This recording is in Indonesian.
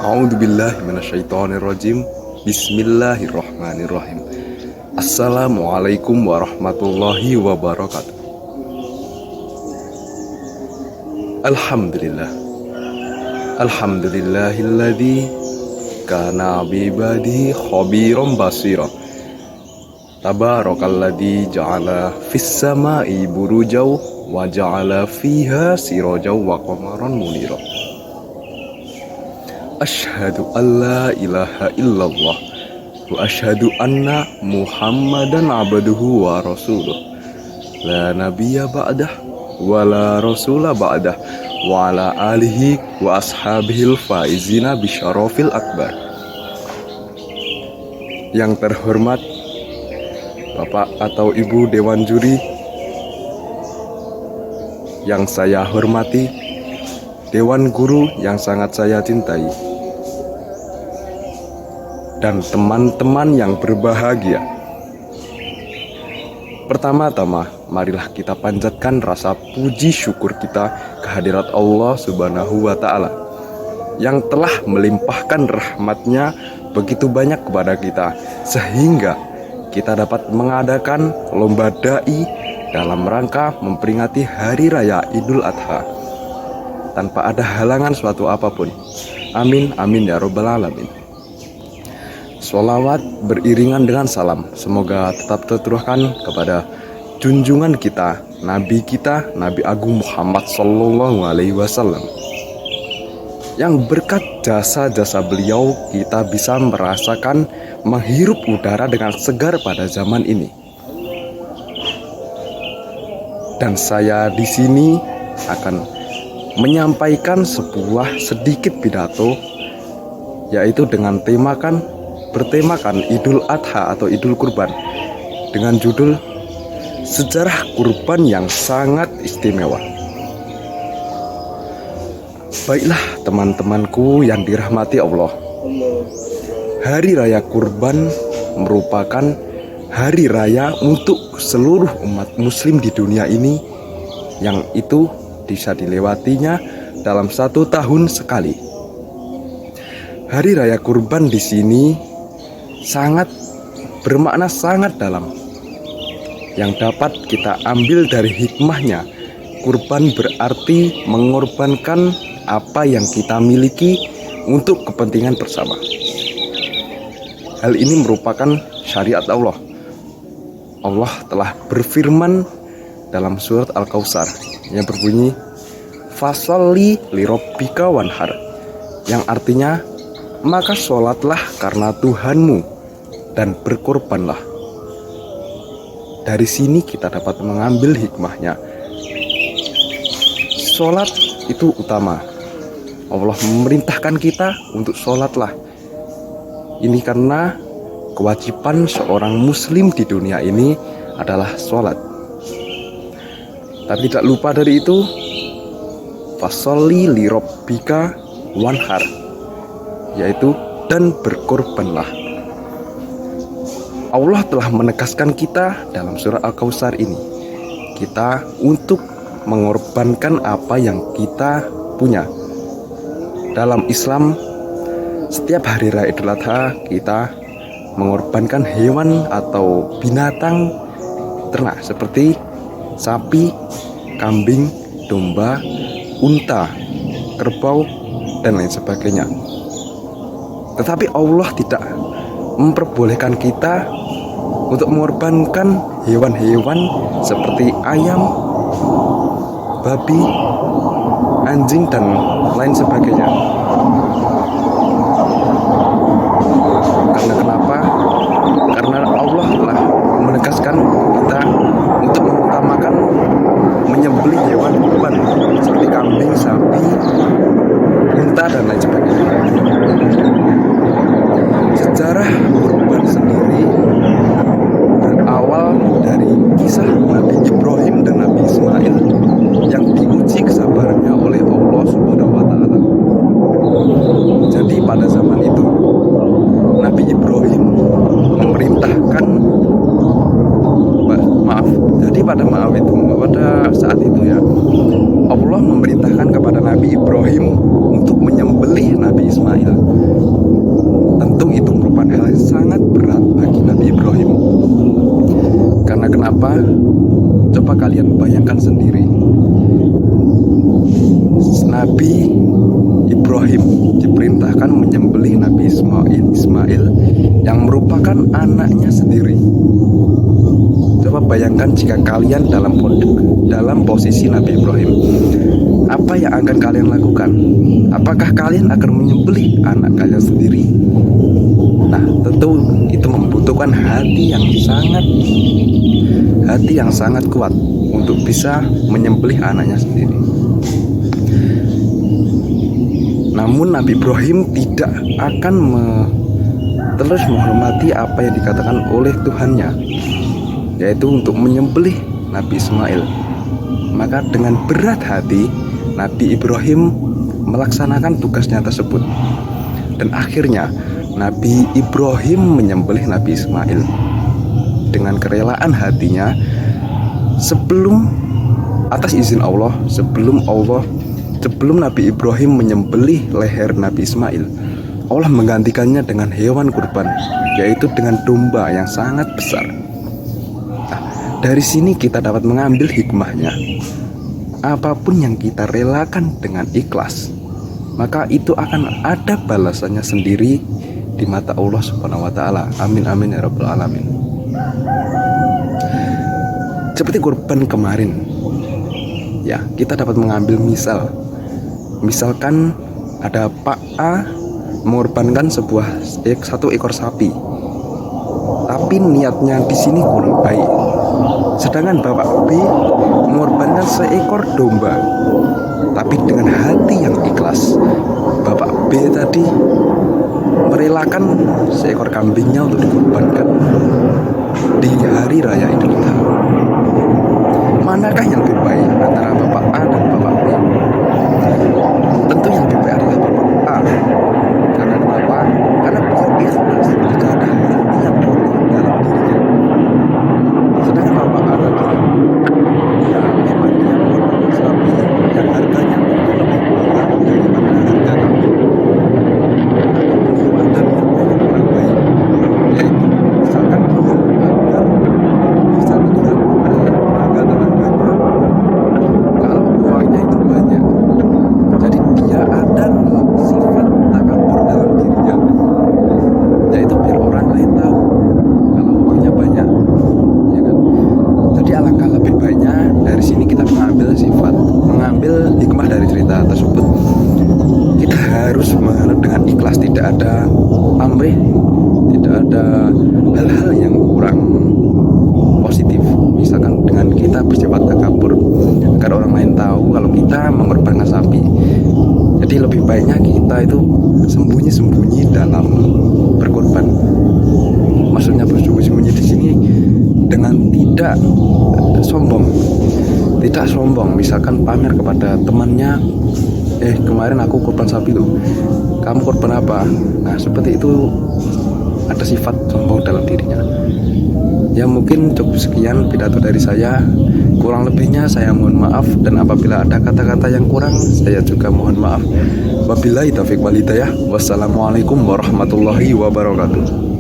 A'udzubillahi minasyaitonirrajim. Bismillahirrahmanirrahim. Assalamualaikum warahmatullahi wabarakatuh. Alhamdulillah. Alhamdulillahilladzi kana bibadihi khabiran basira. Tabarakalladzi ja'ala fis sama'i burujaw wa ja'ala fiha sirajaw wa qamaran munira. Asyhadu an la ilaha illallah wa asyhadu anna Muhammadan abduhu wa rasuluh. La nabiyya ba'dah wa la rasula ba'dah wa ala alihi wa ashabihil faizina bisyarafil akbar. Yang terhormat Bapak atau Ibu Dewan Juri, yang saya hormati, Dewan Guru yang sangat saya cintai, dan teman-teman yang berbahagia. Pertama-tama, marilah kita panjatkan rasa puji syukur kita kehadirat Allah Subhanahu wa Ta'ala yang telah melimpahkan rahmatnya begitu banyak kepada kita, sehingga kita dapat mengadakan lomba da'i dalam rangka memperingati Hari Raya Idul Adha tanpa ada halangan suatu apapun. Amin, amin ya robbal alamin. Sholawat beriringan dengan salam semoga tetap tertujukan kepada junjungan kita, Nabi Agung Muhammad Sallallahu Alaihi Wasallam, yang berkat jasa-jasa beliau kita bisa merasakan menghirup udara dengan segar pada zaman ini. Dan saya di sini akan menyampaikan sebuah sedikit pidato, yaitu dengan bertemakan Idul Adha atau Idul Kurban, dengan judul Sejarah Kurban yang Sangat Istimewa. Baiklah teman-temanku yang dirahmati Allah, Hari Raya Kurban merupakan hari raya untuk seluruh umat muslim di dunia ini, yang itu bisa dilewatinya dalam 1 tahun sekali. Hari Raya Kurban di sini sangat bermakna sangat dalam, yang dapat kita ambil dari hikmahnya. Kurban berarti mengorbankan apa yang kita miliki untuk kepentingan bersama. Hal ini merupakan syariat Allah. Allah telah berfirman dalam surat Al-Kautsar yang berbunyi Fasholli lirabbika wanhar, yang artinya maka sholatlah karena Tuhanmu dan berkorbanlah. Dari sini kita dapat mengambil hikmahnya. Sholat itu utama. Allah memerintahkan kita untuk sholatlah. Ini karena kewajiban seorang muslim di dunia ini adalah sholat. Tapi tidak lupa dari itu, Fasholli lirabbika wanhar, yaitu dan berkorbanlah. Allah telah menegaskan kita dalam surah Al-Kautsar ini, kita untuk mengorbankan apa yang kita punya. Dalam Islam, setiap hari raya Idul Adha kita mengorbankan hewan atau binatang ternak seperti sapi, kambing, domba, unta, kerbau, dan lain sebagainya. Tetapi Allah tidak memperbolehkan kita untuk mengorbankan hewan-hewan seperti ayam, babi, anjing, dan lain sebagainya. Karena kenapa? Karena Allah telah menegaskan kita untuk mengutamakan menyembelih hewan kurban seperti kambing, sapi, unta, dan lain sebagainya. Sejarah kurban sendiri berawal dari kisah Nabi Ibrahim dan Nabi Ismail yang diuji kesabarannya oleh Allah Subhanahu wa Ta'ala. Jadi pada zaman itu Nabi Ibrahim memerintahkan pada saat itu ya, Allah memerintahkan kepada Nabi Ibrahim untuk menyembelih Nabi Ismail. bayangkan sendiri, Nabi Ibrahim diperintahkan menyembelih Nabi Ismail yang merupakan anaknya sendiri. Coba bayangkan jika kalian dalam posisi Nabi Ibrahim, apa yang akan kalian lakukan? Apakah kalian akan menyembelih anak kalian sendiri? Nah, tentu itu membutuhkan hati yang sangat kuat untuk bisa menyembelih anaknya sendiri. Namun Nabi Ibrahim tidak akan terus menghormati apa yang dikatakan oleh Tuhannya, yaitu untuk menyembelih Nabi Ismail. Maka dengan berat hati Nabi Ibrahim melaksanakan tugasnya tersebut. Dan akhirnya Nabi Ibrahim menyembelih Nabi Ismail dengan kerelaan hatinya atas izin Allah. Sebelum Nabi Ibrahim menyembelih leher Nabi Ismail, Allah menggantikannya dengan hewan kurban, yaitu dengan domba yang sangat besar. Nah, dari sini kita dapat mengambil hikmahnya. Apapun yang kita relakan dengan ikhlas, maka itu akan ada balasannya sendiri di mata Allah Subhanahu wa taala. Amin amin ya rabbal alamin. Seperti kurban kemarin, ya, kita dapat mengambil misalkan ada Pak A mengorbankan satu ekor sapi, tapi niatnya di sini kurang baik. Sedangkan Bapak B mengorbankan seekor domba, tapi dengan hati yang ikhlas. Bapak B tadi merelakan seekor kambingnya untuk dikorbankan di hari raya Idul Adha. Manakah yang lebih baik antara Bapak A dan Bapak B? Tentu yang lebih baik adalah Bapak A. Karena kenapa? Karena beliau ikhlas, tidak ada hati yang kotor dalam dirinya. Sedangkan Bapak A tadi, ya memang dia mengorbankan sapi yang harganya lebih murah daripada harga kambing. Beliau ada niat yang kurang baik, yaitu misalkan beliau agar bisa melihat tenaga tenaganya kalau uangnya itu banyak. Jadi dia ada sifat takabur dalam dirinya, yaitu biar orang lain tahu kalau uangnya banyak, ya kan? Jadi alangkah lebih baiknya dari sini kita mengambil hikmah dari cerita tersebut. Kita harus menghadap dengan ikhlas, tidak ada pamrih, tidak ada hal-hal yang kurang positif. Misalkan dengan kita bersifat takabur agar orang lain tahu kalau kita mengorbankan sapi. Jadi lebih baiknya kita itu sembunyi-sembunyi dalam berkorban. Maksudnya bersembunyi di sini dengan tidak sombong. Misalkan pamer kepada temannya, kemarin aku korban sapi loh, kamu korban apa? Nah, seperti itu ada sifat sombong dalam dirinya. Ya, mungkin cukup sekian pidato dari saya. Kurang lebihnya saya mohon maaf, dan apabila ada kata-kata yang kurang saya juga mohon maaf. Wabillahi taufiq wal hidayah. Wassalamualaikum warahmatullahi wabarakatuh.